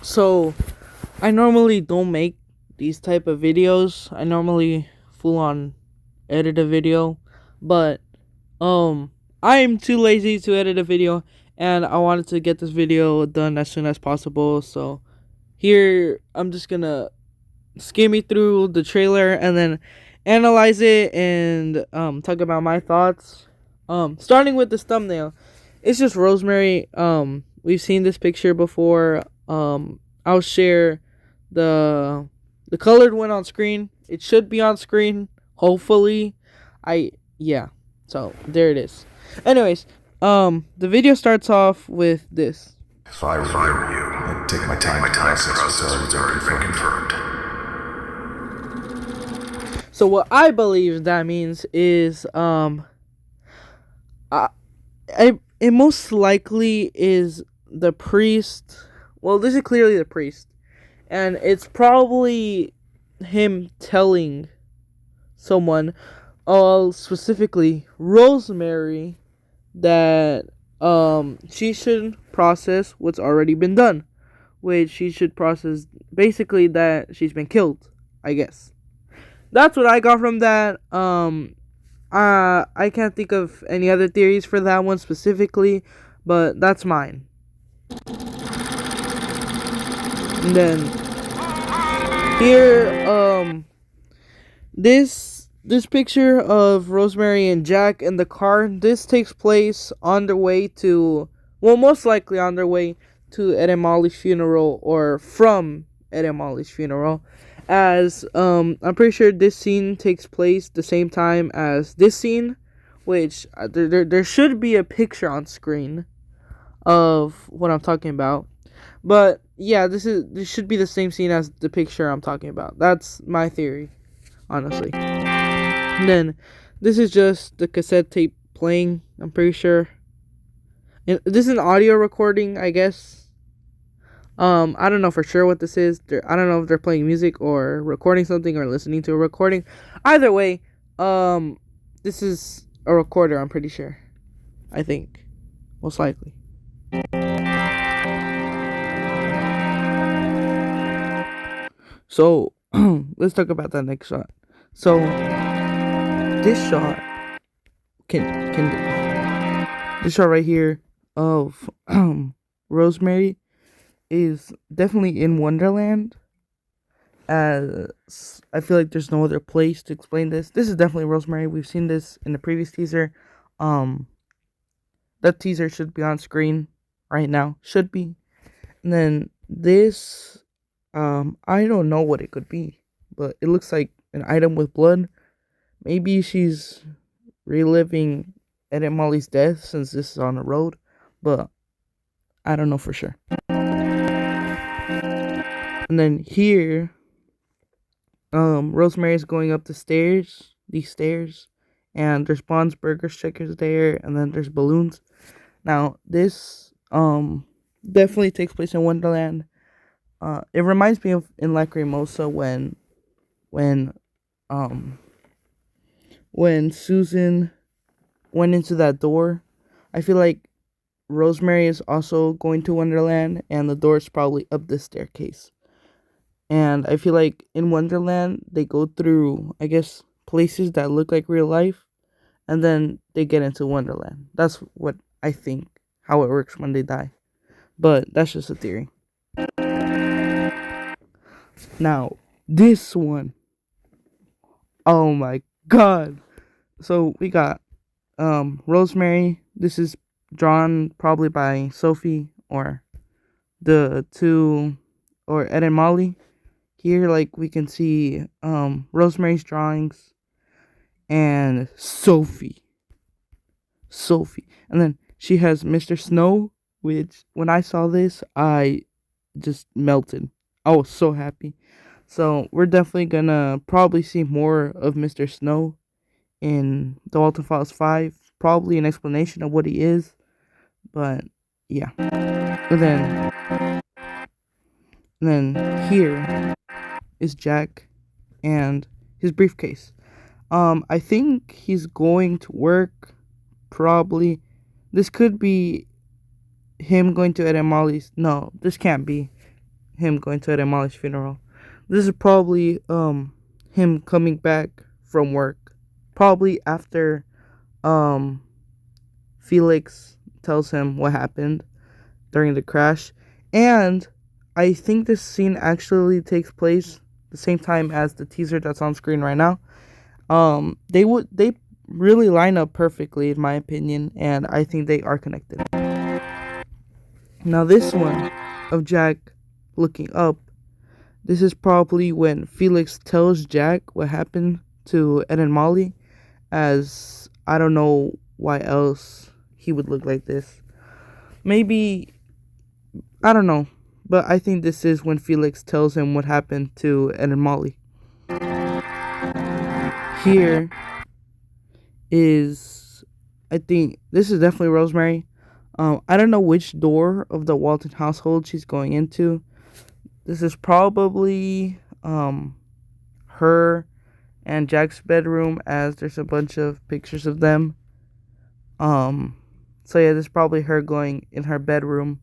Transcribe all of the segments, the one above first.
So I normally don't make these type of videos. I normally full on edit a video, but um I am too lazy to edit a video, and I wanted to get this video done as soon as possible. So here I'm just gonna skim me through the trailer and then analyze it and talk about my thoughts. Starting with this thumbnail, it's just Rosemary. We've seen this picture before. I'll share the the colored one on screen. It should be on screen, hopefully. Yeah. So there it is. Anyways, the video starts off with this. If I were you, I'd take my time to process what's already been confirmed. So what I believe that means is I, it most likely is the priest. Well, this is clearly the priest, and it's probably him telling someone, specifically Rosemary, that she should process what's already been done, which she should process basically that she's been killed, I guess. That's what I got from that. I can't think of any other theories for that one specifically, but that's mine. And then here, this picture of Rosemary and Jack in the car. This takes place on their way to, well, most likely on their way to Ed and Molly's funeral, or from Ed and Molly's funeral. As I'm pretty sure this scene takes place the same time as this scene, which there should be a picture on screen of what I'm talking about. But yeah, this should be the same scene as the picture I'm talking about. That's my theory, honestly. And then this is just the cassette tape playing, I'm pretty sure. And this is an audio recording, I guess. I don't know for sure what this is. I don't know if they're playing music or recording something or listening to a recording. Either way, this is a recorder, I'm pretty sure. I think. Most likely. So, let's talk about that next shot. So, this shot this shot right here of Rosemary is definitely in Wonderland, as I feel like there's no other place to explain this. This is definitely Rosemary. We've seen this in the previous teaser. That teaser should be on screen right now. Should be. And then this, I don't know what it could be, but it looks like an item with blood. Maybe she's reliving Ed and Molly's death since this is on the road, but I don't know for sure. And then here, Rosemary's going up these stairs, and there's Bond's Burgers checkers there, and then there's balloons. Now, this, definitely takes place in Wonderland. It reminds me of in Lacrimosa when Susan went into that door. I feel like Rosemary is also going to Wonderland, and the door is probably up the staircase. And I feel like in Wonderland, they go through, I guess, places that look like real life, and then they get into Wonderland. That's what I think, how it works when they die. But that's just a theory. Now, this one. Oh my god. So we got Rosemary. This is drawn probably by Sophie or the two, or Ed and Molly. Here, like, we can see Rosemary's drawings and Sophie. And then she has Mr. Snow, which when I saw this, I just melted. I was so happy. So we're definitely gonna probably see more of Mr. Snow in The Walten Files 5. Probably an explanation of what he is. But yeah. And then here is Jack and his briefcase. I think he's going to work. Probably. This could be him going to Ed and Molly's. No, this can't be. him going to Ed Molly's funeral. This is probably him coming back from work, probably after um Felix tells him what happened during the crash, and I think this scene actually takes place the same time as the teaser that's on screen right now. They really line up perfectly in my opinion, and I think they are connected. Now this one of Jack looking up, this is probably when Felix tells Jack what happened to Ed and Molly, as I don't know why else he would look like this. Maybe, I don't know, but I think this is when Felix tells him what happened to Ed and Molly. Here is, I think this is definitely Rosemary. I don't know which door of the Walton household she's going into. This is probably her and Jack's bedroom, as there's a bunch of pictures of them. So yeah, this is probably her going in her bedroom.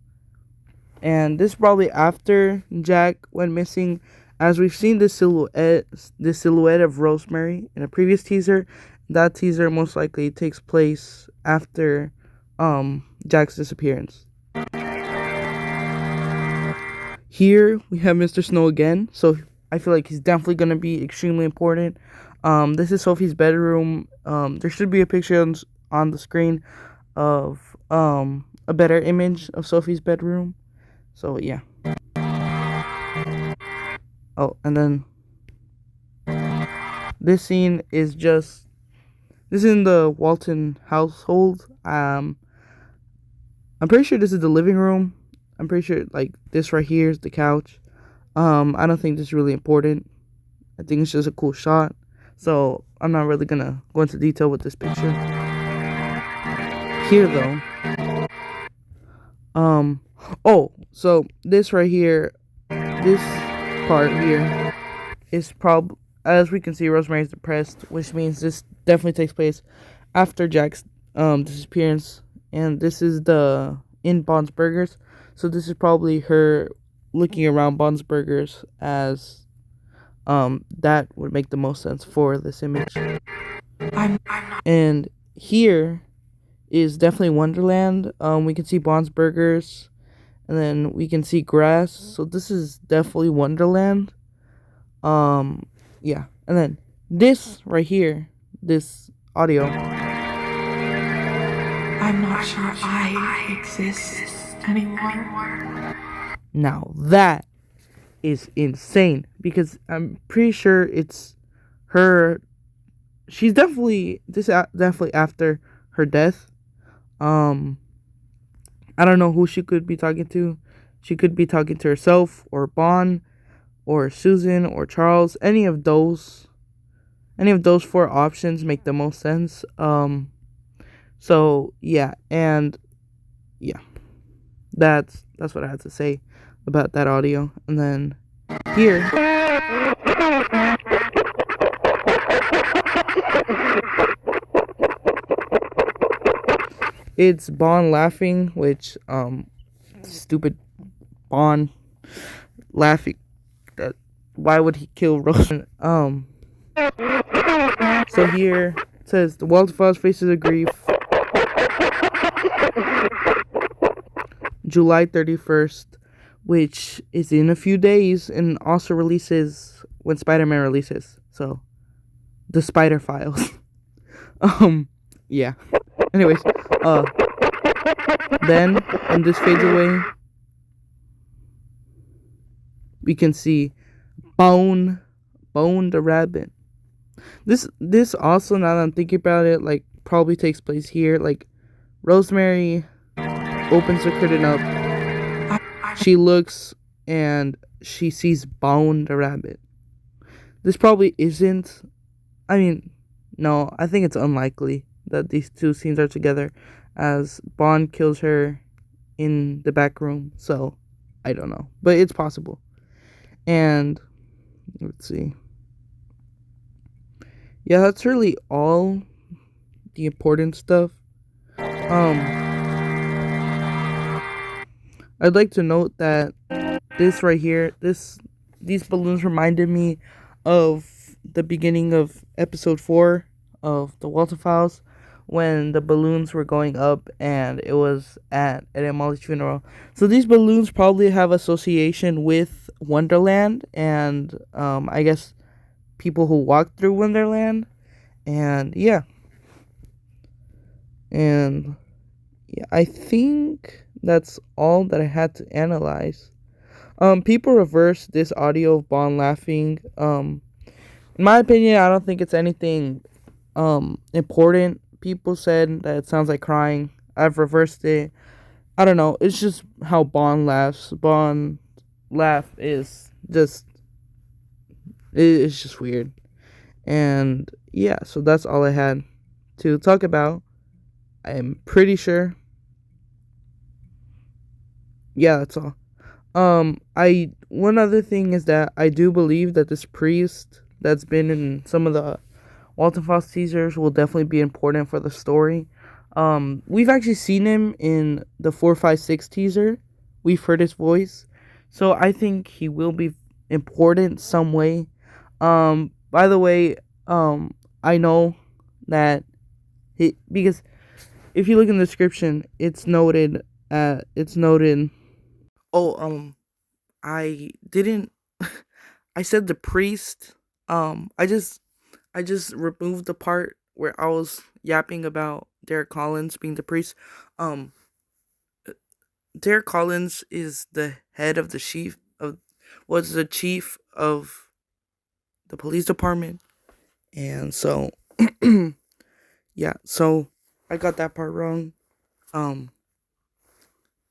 And this is probably after Jack went missing, as we've seen the silhouette of Rosemary in a previous teaser. That teaser most likely takes place after Jack's disappearance. Here we have Mr. Snow again, so I feel like he's definitely gonna be extremely important. This is Sophie's bedroom. There should be a picture on the screen of a better image of Sophie's bedroom. So yeah. Oh, and then this scene is this is in the Walton household. I'm pretty sure this is the living room. I'm pretty sure like this right here is the couch. I don't think this is really important. I think it's just a cool shot. So I'm not really gonna go into detail with this picture. Here though. So this right here, this part here is as we can see, Rosemary's depressed, which means this definitely takes place after Jack's disappearance. And this is in Bond's Burgers. So this is probably her looking around Bond's Burgers, as that would make the most sense for this image. And here is definitely Wonderland. We can see Bond's Burgers, and then we can see grass. So this is definitely Wonderland. Yeah. And then this right here, this audio. I'm not sure I exist anymore. Now that is insane, because I'm pretty sure it's her. She's definitely definitely after her death. I don't know who she could be talking to. She could be talking to herself, or Bond, or Susan, or Charles. Any of those four options make the most sense. So yeah, and yeah, that's what I had to say about that audio. And then here, it's Bond laughing, which stupid Bond laughing. That why would he kill Rose? So here it says the Walter Files Faces of Grief, July 31st, which is in a few days, and also releases when Spider-Man releases. So the Spider Files. Yeah. Anyways, then when this fades away, we can see Bone the rabbit. This also, now that I'm thinking about it, like probably takes place here. Like Rosemary opens the curtain up, she looks, and she sees Bone the rabbit. This probably isn't, I mean, no, I think it's unlikely that these two scenes are together, as Bond kills her in the back room. So I don't know, but it's possible. And let's see. Yeah, that's really all the important stuff. I'd like to note that this right here, these balloons reminded me of the beginning of episode 4 of the Walter Files, when the balloons were going up and it was at Eddie Molly's funeral. So these balloons probably have association with Wonderland, and I guess people who walk through Wonderland. And and yeah, I think that's all that I had to analyze. People reverse this audio of Bond laughing. In my opinion, I don't think it's anything important. People said that it sounds like crying. I've reversed it. I don't know. It's just how Bond laughs. Bond laugh is just it's just weird. And yeah, so that's all I had to talk about. I'm pretty sure. Yeah, that's all. I one other thing is that I do believe that this priest that's been in some of the Walton Foss teasers will definitely be important for the story. We've actually seen him in the 456 teaser. We've heard his voice, so I think he will be important some way. By the way, I know that he, because if you look in the description, it's noted. It's noted. Oh, I didn't. I said the priest. I just removed the part where I was yapping about Derek Collins being the priest. Um, Derek Collins is the head of the chief of was the chief of the police department, and so yeah, so I got that part wrong. Um,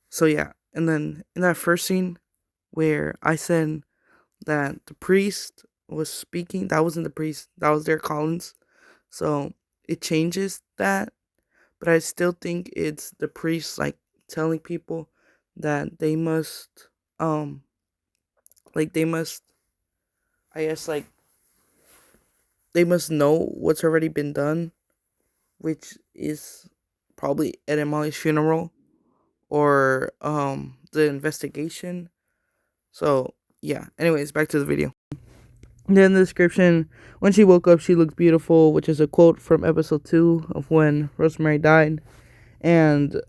so yeah, and then in that first scene where I said that the priest was speaking, that wasn't the priest, that was Derek Collins. So it changes that, but I still think it's the priest like telling people that they must like they must I guess like they must know what's already been done, which is probably Ed and Molly's funeral or the investigation. So yeah. Anyways, back to the video. Then in the description, when she woke up, she looked beautiful, which is a quote from episode 2 of when Rosemary died. And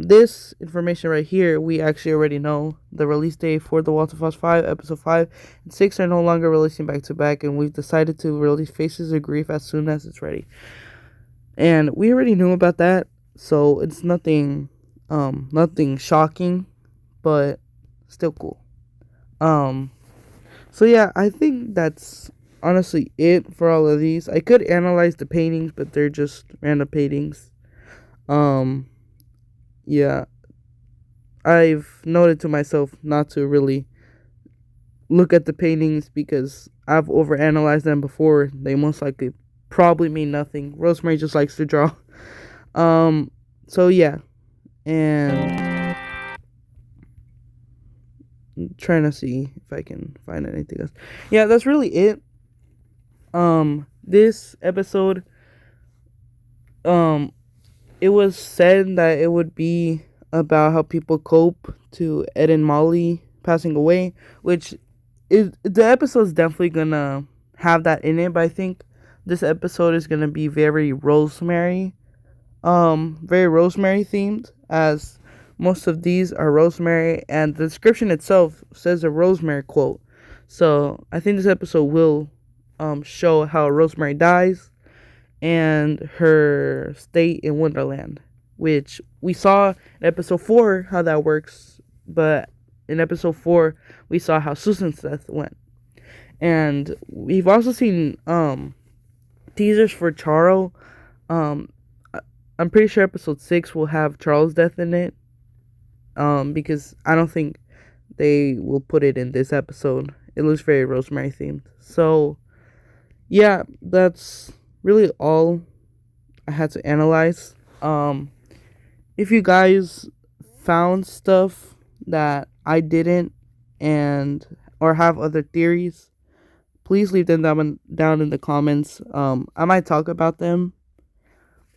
this information right here, we actually already know. The release date for the Walter Foss 5, episode 5 and 6 are no longer releasing back to back, and we've decided to release Faces of Grief as soon as it's ready. And we already knew about that, so it's nothing shocking, but still cool. So yeah, I think that's honestly it for all of these. I could analyze the paintings, but they're just random paintings. Um, yeah, I've noted to myself not to really look at the paintings because I've overanalyzed them before. They most likely probably mean nothing. Rosemary just likes to draw. So yeah, and I'm trying to see if I can find anything else. Yeah, that's really it. This episode, um, it was said that it would be about how people cope to Ed and Molly passing away, which is the episode's definitely gonna have that in it, but I think this episode is gonna be very Rosemary themed, as most of these are Rosemary, and the description itself says a Rosemary quote. So I think this episode will show how Rosemary dies and her state in Wonderland, which we saw in episode 4 how that works, but in episode 4 we saw how Susan's death went. And we've also seen teasers for Charo. Um I'm pretty sure episode 6 will have Charles' death in it. Because I don't think they will put it in this episode. It looks very Rosemary themed. So yeah, that's really all I had to analyze. If you guys found stuff that I didn't and or have other theories, please leave them down in the comments. I might talk about them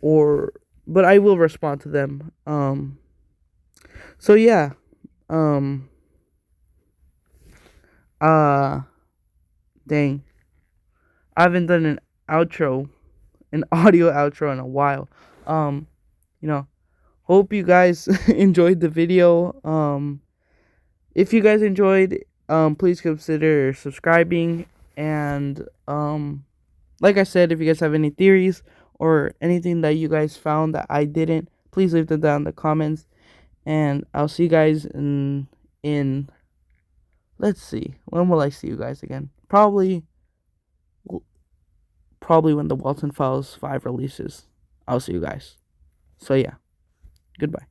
or but I will respond to them. So yeah. Um Uh, dang, I haven't done outro, an audio outro in a while. Um, you know, hope you guys enjoyed the video. If you guys enjoyed, please consider subscribing. And like I said, if you guys have any theories or anything that you guys found that I didn't, please leave them down in the comments. And I'll see you guys in let's see, when will I see you guys again? Probably when the Walton Files 5 releases. I'll see you guys. So yeah, goodbye.